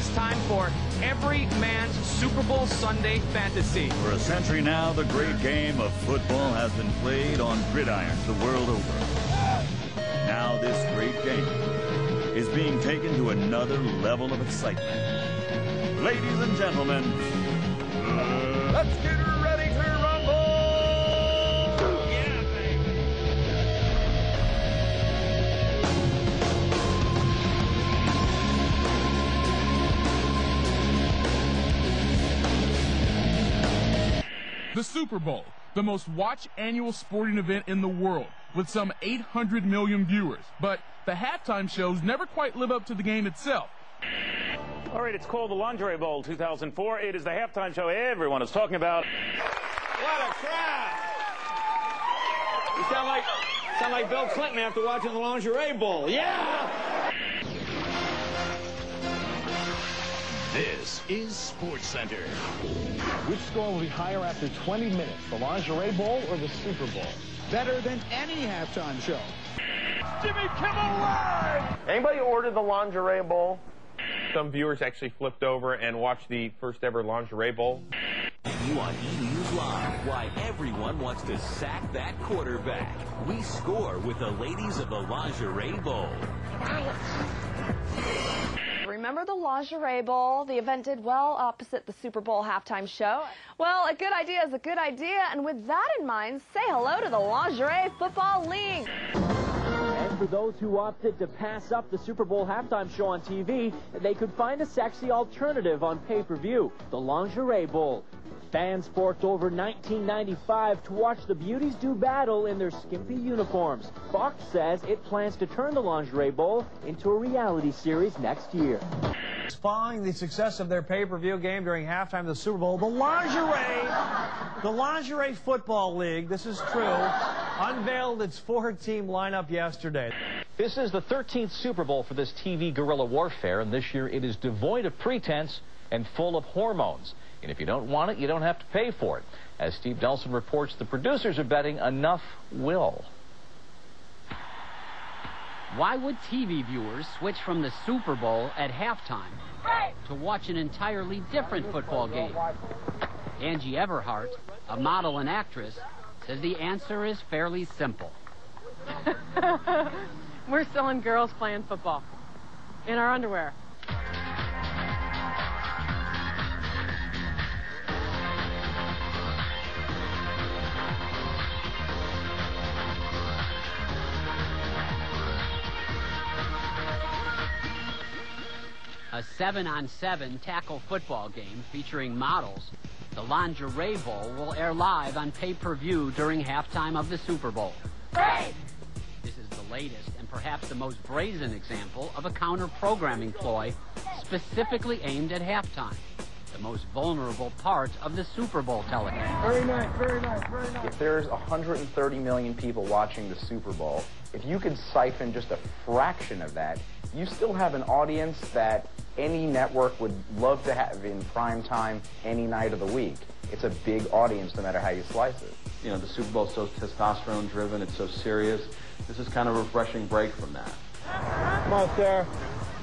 It's time for every man's Super Bowl Sunday fantasy. For a century now, the great game of football has been played on gridirons the world over. Now this great game is being taken to another level of excitement. Ladies and gentlemen, let's get ready to rumble! Yeah, baby! The Super Bowl, the most watched annual sporting event in the world, with some 800 million viewers. But the halftime shows never quite live up to the game itself. All right, it's called the Lingerie Bowl 2004. It is the halftime show everyone is talking about. What a crowd! You sound like Bill Clinton after watching the Lingerie Bowl. Yeah! This is SportsCenter. Which score will be higher after 20 minutes, the Lingerie Bowl or the Super Bowl? Better than any halftime show. Jimmy Kimmel Live! Anybody ordered the Lingerie Bowl? Some viewers actually flipped over and watched the first ever Lingerie Bowl. You on E-News Live, why everyone wants to sack that quarterback. We score with the ladies of the Lingerie Bowl. Remember the Lingerie Bowl? The event did well opposite the Super Bowl halftime show. Well, a good idea is a good idea, and with that in mind, say hello to the Lingerie Football League. And for those who opted to pass up the Super Bowl halftime show on TV, they could find a sexy alternative on pay-per-view, the Lingerie Bowl. Fans forked over $19.95 to watch the beauties do battle in their skimpy uniforms. Fox says it plans to turn the Lingerie Bowl into a reality series next year. Following the success of their pay-per-view game during halftime of the Super Bowl, the Lingerie Football League, this is true, unveiled its 4-team lineup yesterday. This is the 13th Super Bowl for this TV guerrilla warfare, and this year it is devoid of pretense and full of hormones. And if you don't want it, you don't have to pay for it. As Steve Delson reports, the producers are betting enough will. Why would TV viewers switch from the Super Bowl at halftime to watch an entirely different football game? Angie Everhart, a model and actress, says the answer is fairly simple. We're selling girls playing football in our underwear. A 7-on-7 tackle football game featuring models, the Lingerie Bowl will air live on pay-per-view during halftime of the Super Bowl. Great! This is the latest and perhaps the most brazen example of a counter-programming ploy specifically aimed at halftime, the most vulnerable part of the Super Bowl telecast. Very nice, very nice, very nice. If there's 130 million people watching the Super Bowl, if you could siphon just a fraction of that, you still have an audience that any network would love to have in prime time any night of the week. It's a big audience no matter how you slice it. You know, the Super Bowl is so testosterone driven, it's so serious. This is kind of a refreshing break from that. Come on, Sarah.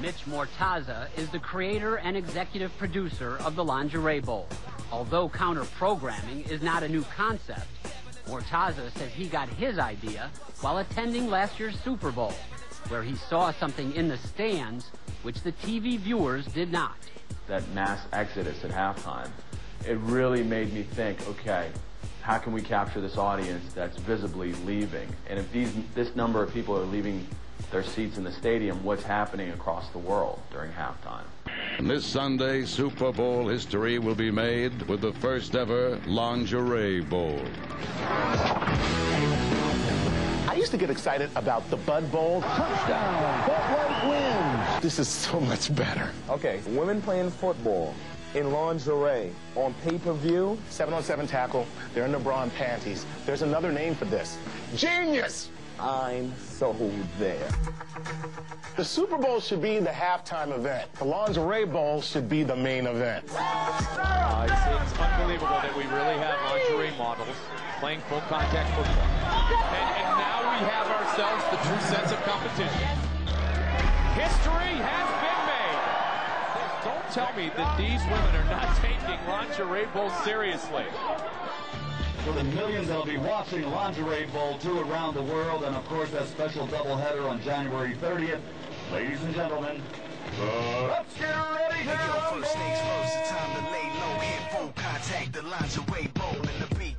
Mitch Mortaza is the creator and executive producer of the Lingerie Bowl. Although counter-programming is not a new concept, Mortaza says he got his idea while attending last year's Super Bowl, where he saw something in the stands which the TV viewers did not. That mass exodus at halftime, it really made me think, okay, how can we capture this audience that's visibly leaving? And if this number of people are leaving their seats in the stadium, what's happening across the world during halftime? And this Sunday, Super Bowl history will be made with the first ever Lingerie Bowl. I used to get excited about the Bud Bowl. Touchdown! Bud Light wins! This is so much better. Okay, women playing football in lingerie on pay-per-view. 7-on-7 tackle. They're in their bra and panties. There's another name for this. Genius! I'm so there. The Super Bowl should be the halftime event. The Lingerie Bowl should be the main event. It's unbelievable that we really have lingerie models playing full contact football. And now we have ourselves the true sense of competition. History has been made. Don't tell me that these women are not taking Lingerie Bowl seriously. For the millions that will be watching Lingerie Bowl 2 around the world, and of course that special doubleheader on January 30th. Ladies and gentlemen, let's get ready to rumble! First things first, it's time to lay low, hit full contact, the Lingerie Bowl, and the beat